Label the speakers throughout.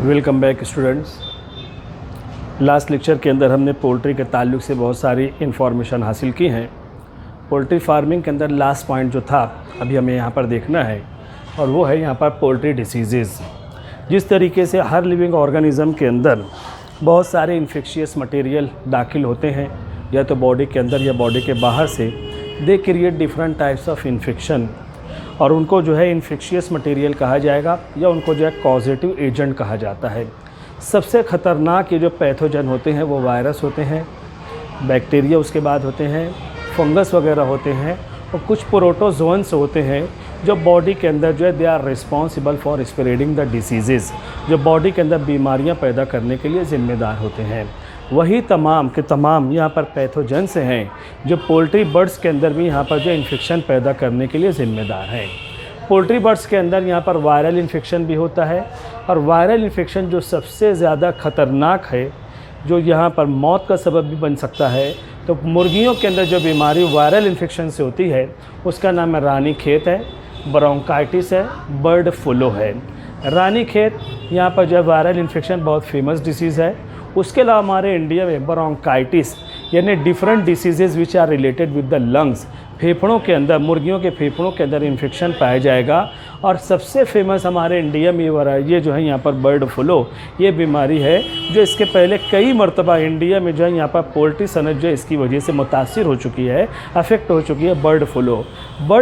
Speaker 1: Welcome back students. Last lecture के अंदर हमने पोल्ट्री के ताल्लुक़ से बहुत सारी इन्फॉर्मेशन हासिल की हैं। पोल्ट्री फार्मिंग के अंदर लास्ट पॉइंट जो था अभी हमें यहाँ पर देखना है, और वो है यहाँ पर पोल्ट्री डिसीज़ेज़। जिस तरीके से हर लिविंग ऑर्गेनिज़म के अंदर बहुत सारे इन्फेक्शियस मटेरियल दाखिल होते हैं, या तो बॉडी के अंदर या बॉडी के बाहर से, they create different types of infection, और उनको जो है इन्फेक्शियस मटेरियल कहा जाएगा, या उनको जो है कॉजेटिव एजेंट कहा जाता है। सबसे ख़तरनाक ये जो पैथोजन होते हैं वो वायरस होते हैं, बैक्टीरिया उसके बाद होते हैं, फंगस वगैरह होते हैं, और कुछ प्रोटोजोन्स होते हैं जो बॉडी के अंदर जो है they are responsible for spreading the diseases, जो बॉडी के अंदर बीमारियां पैदा करने के लिए ज़िम्मेदार होते हैं। वही तमाम के तमाम यहाँ पर पैथोजेंस हैं जो पोल्ट्री बर्ड्स के अंदर भी यहाँ पर जो इन्फेक्शन पैदा करने के लिए ज़िम्मेदार हैं। पोल्ट्री बर्ड्स के अंदर यहाँ पर वायरल इन्फेक्शन भी होता है, और वायरल इन्फेक्शन जो सबसे ज़्यादा ख़तरनाक है, जो यहाँ पर मौत का सबब भी बन सकता है, तो मुर्गियों के अंदर जो बीमारी वायरल इन्फेक्शन से होती है उसका नाम है रानीखेत है, ब्रोंकाइटिस है, बर्ड फ्लू है। रानीखेत यहाँ पर जो वायरल इन्फेक्शन बहुत फेमस डिसीज़ है। उसके अलावा हमारे इंडिया में ब्रोंकाइटिस यानी different diseases which are related with the lungs, फेफड़ों के अंदर, मुर्गियों के फेफड़ों के अंदर इन्फेक्शन पाया जाएगा। और सबसे फेमस हमारे इंडिया में ये जो है यहाँ पर बर्ड फ्लू, ये बीमारी है जो इसके पहले कई मरतबा इंडिया में जो है यहाँ पर पोल्ट्री सनत जो है इसकी वजह से मुतासिर हो चुकी है, अफेक्ट हो चुकी है। बर्ड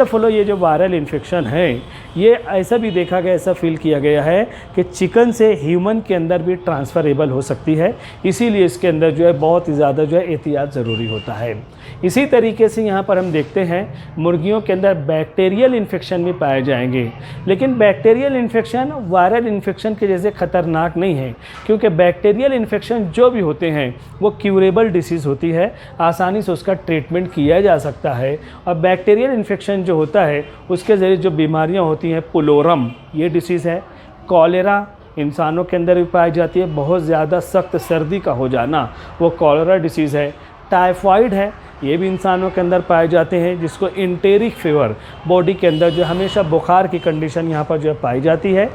Speaker 1: फ्लू ये जो वायरल इन्फेक्शन है, ये ऐसा भी देखा गया, ऐसा फील किया गया है कि चिकन से ह्यूमन के अंदर भी ट्रांसफ़रेबल हो सकती है। इसीलिए इसके अंदर जो है बहुत ही ज़्यादा जो है एहतियात ज़रूरी होता है। इसी तरीके से यहाँ पर हम देखते हैं मुर्गियों के अंदर बैक्टीरियल इन्फेक्शन भी पाए जाएंगे, लेकिन बैक्टीरियल इन्फेक्शन वायरल इन्फेक्शन के जैसे ख़तरनाक नहीं है, क्योंकि बैक्टीरियल इन्फेक्शन जो भी होते हैं वो क्यूरेबल डिसीज़ होती है, आसानी से उसका ट्रीटमेंट किया जा सकता है। और बैक्टीरियल इन्फेक्शन जो होता है उसके ज़रिए जो बीमारियाँ होती हैं, पुलोरम ये डिसीज़ है, कॉलेरा इंसानों के अंदर भी पाई जाती है, बहुत ज़्यादा सख्त सर्दी का हो जाना वो कॉलेरा डिसीज़ है। टाइफाइड है, ये भी इंसानों के अंदर पाए जाते हैं, जिसको इंटेरिक फीवर, बॉडी के अंदर जो हमेशा बुखार की कंडीशन यहाँ पर जो है पाई जाती है।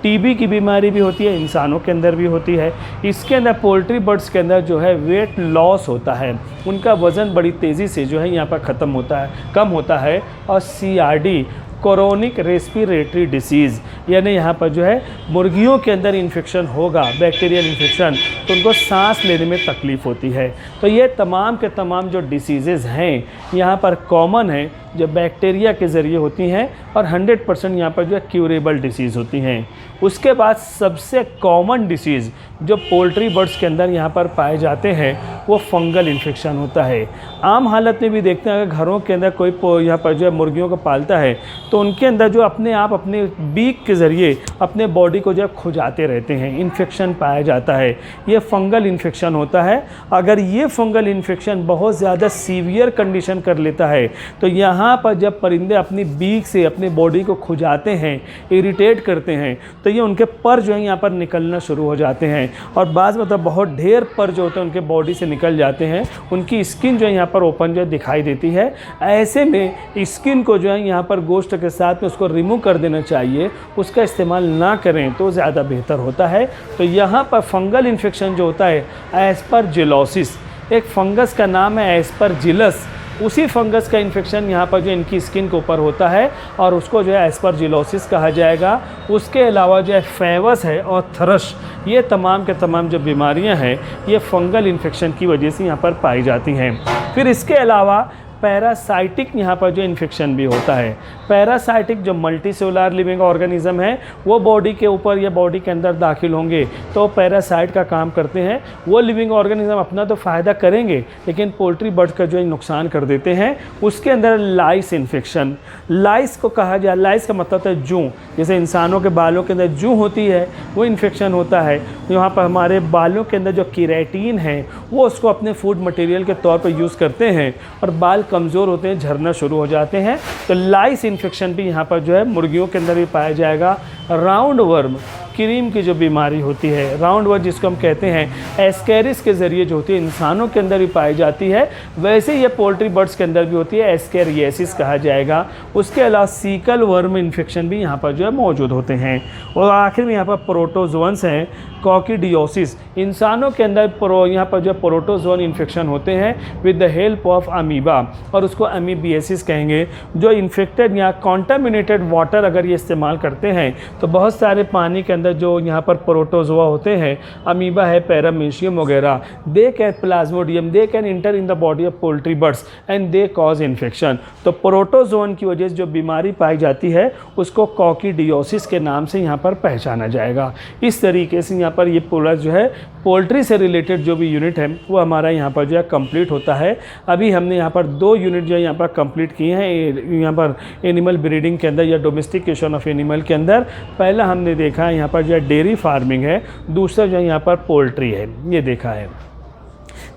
Speaker 1: टीबी की बीमारी भी होती है, इंसानों के अंदर भी होती है। इसके अंदर पोल्ट्री बर्ड्स के अंदर जो है वेट लॉस होता है, उनका वज़न बड़ी तेज़ी से जो है यहाँ पर ख़त्म होता है, कम होता है। और CRD क्रोनिक रेस्पिरेटरी डिसीज़, यानी यहाँ पर जो है मुर्गियों के अंदर इन्फेक्शन होगा, बैक्टीरियल इन्फेक्शन, तो उनको सांस लेने में तकलीफ़ होती है। तो ये तमाम के तमाम जो डिसीज़ेज़ हैं यहाँ पर कॉमन है, जो बैक्टीरिया के ज़रिए होती हैं, और 100% यहाँ पर जो है क्यूरेबल डिसीज़ होती हैं। उसके बाद सबसे कॉमन डिसीज़ जो पोल्ट्री बर्ड्स के अंदर यहाँ पर पाए जाते हैं वो फंगल इन्फेक्शन होता है। आम हालत में भी देखते हैं, अगर घरों के अंदर कोई यहाँ पर जो है मुर्गियों को पालता है तो उनके अंदर जो अपने आप अपने बीक के ज़रिए अपने बॉडी को जो है खुजाते रहते हैं, इन्फेक्शन पाया जाता है, ये फंगल इन्फेक्शन होता है। अगर ये फंगल इन्फेक्शन बहुत ज़्यादा सीवियर कंडीशन कर लेता है तो यहाँ पर जब परिंदे अपनी बीक से अपने बॉडी को खुजाते हैं, इरिटेट करते हैं, तो ये उनके पर जो है यहाँ पर निकलना शुरू हो जाते हैं, और बाज़ मतलब बहुत ढेर पर जो होते हैं उनके बॉडी से निकल जाते हैं, उनकी स्किन जो है यहाँ पर ओपन जो है दिखाई देती है। ऐसे में स्किन को जो है यहाँ पर गोश्त के साथ में उसको रिमूव कर देना चाहिए, उसका इस्तेमाल ना करें तो ज़्यादा बेहतर होता है। तो यहाँ पर फंगल इन्फेक्शन जो होता है, एस्परजिलोसिस, एक फंगस का नाम है एस्परजिलस, उसी फंगस का इन्फेक्शन यहाँ पर जो इनकी स्किन के ऊपर होता है, और उसको जो है एस्परजिलोसिस कहा जाएगा। उसके अलावा जो है फेवस है और थ्रश, ये तमाम के तमाम जो बीमारियाँ हैं ये फंगल इन्फेक्शन की वजह से यहाँ पर पाई जाती हैं। फिर इसके अलावा पैरासाइटिक यहाँ पर जो इन्फेक्शन भी होता है। पैरासाइटिक जो मल्टीसेलुलर लिविंग ऑर्गेनिज्म है वो बॉडी के ऊपर या बॉडी के अंदर दाखिल होंगे तो पैरासाइट का काम करते हैं। वो लिविंग ऑर्गेनिज्म अपना तो फ़ायदा करेंगे, लेकिन पोल्ट्री बर्ड का जो नुकसान कर देते हैं। उसके अंदर लाइस इन्फेक्शन, लाइस को कहा जाए, लाइस का मतलब है जूं, जैसे इंसानों के बालों के अंदर जूं होती है वो इन्फेक्शन होता है। यहाँ पर हमारे बालों के अंदर जो केराटिन है वो उसको अपने फूड मटेरियल के तौर पर यूज़ करते हैं, और बाल कमज़ोर होते हैं, झड़ना शुरू हो जाते हैं। तो लाइस इन्फेक्शन भी यहाँ पर जो है मुर्गियों के अंदर भी पाया जाएगा। राउंड वर्म, क्रीम की जो बीमारी होती है, राउंड वर्ड जिसको हम कहते हैं एस्केरिस के ज़रिए जो होती है इंसानों के अंदर भी पाई जाती है, वैसे ये पोल्ट्री बर्ड्स के अंदर भी होती है, एस्केरियासिस कहा जाएगा। उसके अलावा सीकल वर्म इन्फेक्शन भी यहाँ पर जो है मौजूद होते हैं। और आखिर में यहाँ पर प्रोटोजोअन्स हैं, कॉकिडियोसिस, इंसानों के अंदर यहाँ पर जो प्रोटोजोअन इन्फेक्शन होते हैं with the help of amoeba, और उसको अमीबियासिस कहेंगे। जो इन्फेक्टेड या कॉन्टामिनेटेड वाटर अगर ये इस्तेमाल करते हैं तो बहुत सारे पानी के अंदर जो यहाँ पर प्रोटोजोआ होते हैं, अमीबा है, पैरामीशियम वगैरह, they can Plasmodium, they can inter in the body of poultry birds and they cause infection. तो प्रोटोजोन की वजह से जो बीमारी पाई जाती है उसको कॉकिडियोसिस के नाम से यहाँ पर पहचाना जाएगा। इस तरीके से यहाँ पर ये पूरा जो है पोल्ट्री से रिलेटेड जो भी यूनिट है वो हमारा यहाँ पर जो है कंप्लीट होता है। अभी हमने यहाँ पर 2 यूनिट जो है यहाँ पर कंप्लीट किए हैं यहाँ पर एनिमल ब्रीडिंग के अंदर या डोमेस्टिकेशन ऑफ एनिमल के अंदर। पहला हमने देखा है यहाँ पर जो है डेयरी फार्मिंग है, दूसरा जो है यहाँ पर पोल्ट्री है, ये देखा है।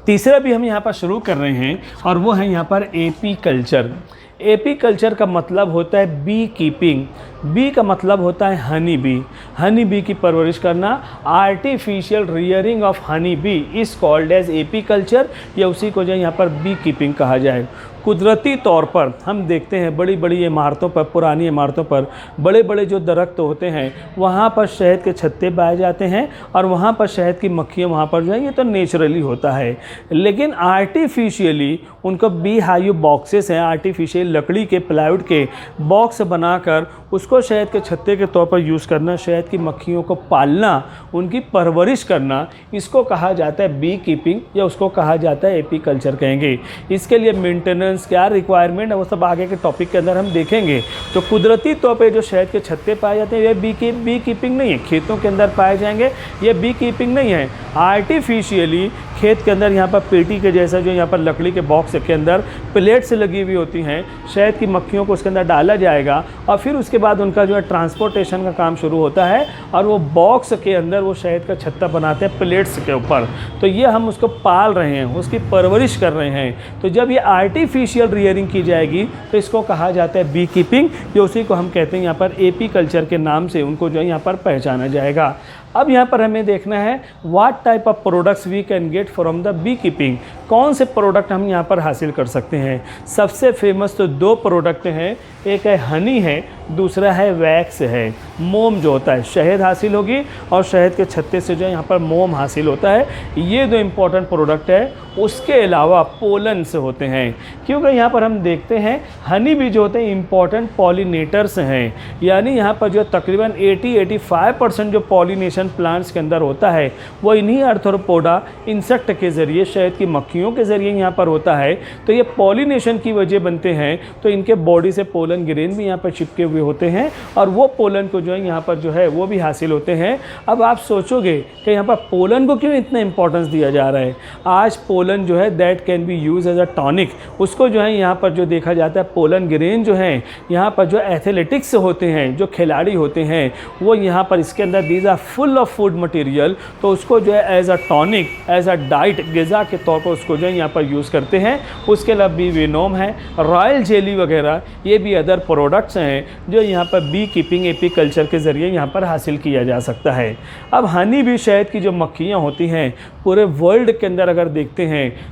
Speaker 1: तीसरा भी हम यहाँ पर शुरू कर रहे हैं और वो है यहाँ पर एपी कल्चर। एपी कल्चर का मतलब होता है बी कीपिंग, बी का मतलब होता है हनी बी, हनी बी की परवरिश करना। Artificial rearing of honey bee is called as apiculture, या उसी को जो है यहाँ पर बी कीपिंग कहा जाए। कुदरती तौर पर हम देखते हैं बड़ी बड़ी इमारतों पर, पुरानी इमारतों पर बड़े बड़े जो दरख्त होते हैं वहाँ पर शहद के छत्ते पाए जाते हैं और वहाँ पर शहद की मक्खियाँ वहाँ पर जो है, ये तो नेचुरली होता है। लेकिन आर्टिफिशियली उनको बी हाइव बॉक्सेस हैं, आर्टिफिशियल लकड़ी के प्लाईवुड के बॉक्स बनाकर उसको शहद के छत्ते के तौर पर यूज़ करना, शहद की मक्खियों को पालना, उनकी परवरिश करना, इसको कहा जाता है बी कीपिंग या उसको कहा जाता है एपी कल्चर कहेंगे। इसके लिए मेंटेनेंस क्या रिक्वायरमेंट है वो सब आगे के टॉपिक के अंदर हम देखेंगे। तो कुदरती तौर पे जो शहद के छत्ते पाए जाते हैं ये बी कीपिंग नहीं है, खेतों के अंदर पाए जाएंगे, ये बी कीपिंग नहीं है। आर्टिफिशियली खेत के अंदर यहाँ पर पेटी के जैसा जो यहाँ पर लकड़ी के बॉक्स के अंदर प्लेट से लगी हुई होती हैं, शहद की मक्खियों को उसके अंदर डाला जाएगा और फिर उसके बाद उनका जो है ट्रांसपोर्टेशन का काम शुरू होता है और वो बॉक्स के अंदर वो शहद का छत्ता बनाते हैं प्लेट्स के ऊपर। तो ये हम उसको पाल रहे हैं, उसकी परवरिश कर रहे हैं। तो जब ये आर्टिफिशियल रियरिंग की जाएगी तो इसको कहा जाता है बी कीपिंग, जो उसी को हम कहते हैं यहाँ पर एपी कल्चर के नाम से उनको जो है यहाँ पर पहचाना जाएगा। अब यहाँ पर हमें देखना है what type of products we can get from the beekeeping, कौन से प्रोडक्ट हम यहाँ पर हासिल कर सकते हैं। सबसे फेमस तो 2 प्रोडक्ट हैं, एक है हनी है, दूसरा है वैक्स है। मोम जो होता है शहद हासिल होगी और शहद के छत्ते से जो है यहाँ पर मोम हासिल होता है। ये 2 इम्पॉर्टेंट प्रोडक्ट है। उसके अलावा पोलन से होते हैं, क्योंकि यहाँ पर हम देखते हैं हनी भी जो होते हैं इम्पॉर्टेंट पॉलिनेटर्स हैं, यानी यहाँ पर जो तकरीबन 80-85% जो पॉलिनेशन प्लांट्स के अंदर होता है वो इन्हीं आर्थ्रोपोडा इंसेक्ट के ज़रिए, शहद की मक्खियों के ज़रिए यहाँ पर होता है। तो ये पॉलिनेशन की वजह बनते हैं, तो इनके बॉडी से पोलन ग्रेन भी यहाँ पर चिपके हुए होते हैं और वो पोलन को जो है यहाँ पर जो है वो भी हासिल होते हैं। अब आप सोचोगे कि यहाँ पर पोलन को क्यों इतना इंपॉर्टेंस दिया जा रहा है। आज पोलन जो है that can be use as a tonic, उसको जो है यहाँ पर जो देखा जाता है पोलन ग्रेन जो है यहाँ पर जो एथलेटिक्स होते हैं, जो खिलाड़ी होते हैं वो यहाँ पर इसके अंदर these are full of food material, तो उसको जो है as a tonic, as a diet, ग़िज़ा के तौर पर उसको जो है यहाँ पर यूज़ करते हैं। उसके अलावा बी वेनोम है, रॉयल जेली वगैरह, ये भी अदर प्रोडक्ट्स हैं जो यहाँ पर बी कीपिंग एपी कल्चर के ज़रिए यहाँ पर हासिल किया जा सकता है। अब हनी भी शहद की जो मक्खियाँ होती हैं पूरे वर्ल्ड के अंदर अगर देखते हैं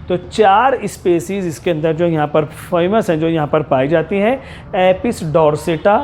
Speaker 1: तो 4 स्पेसीज़ इसके अंदर जो यहाँ पर फेमस हैं, जो यहाँ पर पाई जाती हैं। Apis dorsata,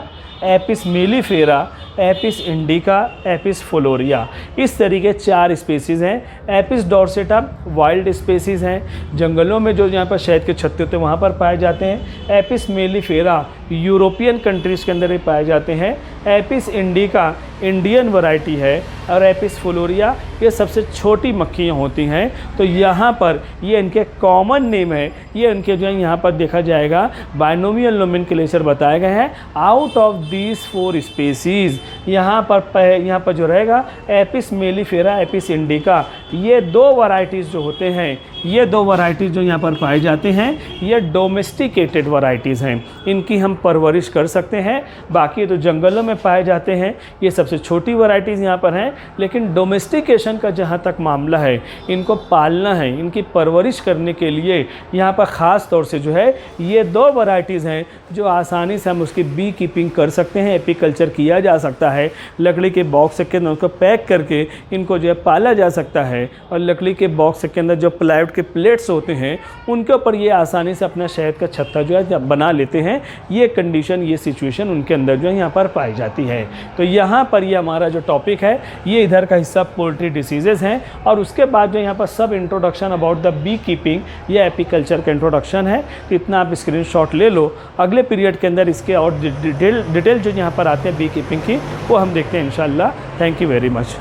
Speaker 1: Apis mellifera, Apis indica, Apis florea, इस तरीके 4 स्पेसीज़ हैं। एपिस डॉर्सेटा वाइल्ड स्पेसीज़ हैं, जंगलों में जो यहाँ पर शहद के छत्ते होते हैं वहाँ पर पाए जाते हैं। एपिस मेलिफेरा यूरोपियन कंट्रीज़ के अंदर ही पाए जाते हैं। एपिस इंडिका इंडियन वैरायटी है और एपिस फ्लोरिया ये सबसे छोटी मक्खियाँ होती हैं। तो यहाँ पर ये इनके कॉमन नेम है, ये इनके जो है यहाँ पर देखा जाएगा बाइनोमियल नोमेनक्लेचर बताए गए हैं। आउट ऑफ दीज 4 स्पेसीज़ यहाँ पर जो रहेगा एपिस मेलिफेरा, एपिस इंडिका, ये 2 वैरायटीज़ जो होते हैं, ये 2 वैरायटीज़ जो यहाँ पर पाए जाते हैं ये डोमेस्टिकेटेड वैरायटीज़ हैं, इनकी हम परवरिश कर सकते हैं। बाकी तो जंगलों में पाए जाते हैं, ये सबसे छोटी वैरायटीज़ यहाँ पर हैं लेकिन डोमेस्टिकेशन का जहाँ तक मामला है, इनको पालना है, इनकी परवरिश करने के लिए यहाँ पर ख़ास तौर से जो है ये 2 वैरायटीज़ हैं जो आसानी से हम उसकी बी कीपिंग कर सकते हैं, एपीकल्चर किया जा सकता है। लकड़ी के बॉक्स के अंदर उसको पैक करके इनको जो है पाला जा सकता है, और लकड़ी के बॉक्स के अंदर जो प्लाईवुड के प्लेट्स होते हैं उनके ऊपर ये आसानी से अपना शहद का छत्ता जो है बना लेते हैं। ये कंडीशन, ये सिचुएशन उनके अंदर जो है यहाँ पर पाई जाती है। तो यहाँ पर ये हमारा जो टॉपिक है ये इधर का हिस्सा पोल्ट्री डिसीजेज़ हैं, और उसके बाद जो यहाँ पर सब introduction about the beekeeping या एपीकल्चर का इंट्रोडक्शन है। तो इतना आप स्क्रीनशॉट ले लो। अगले पीरियड के अंदर इसके और डिटेल जो यहाँ पर आते हैं बी कीपिंग की, वो हम देखते हैं इंशाल्लाह। Thank you very much.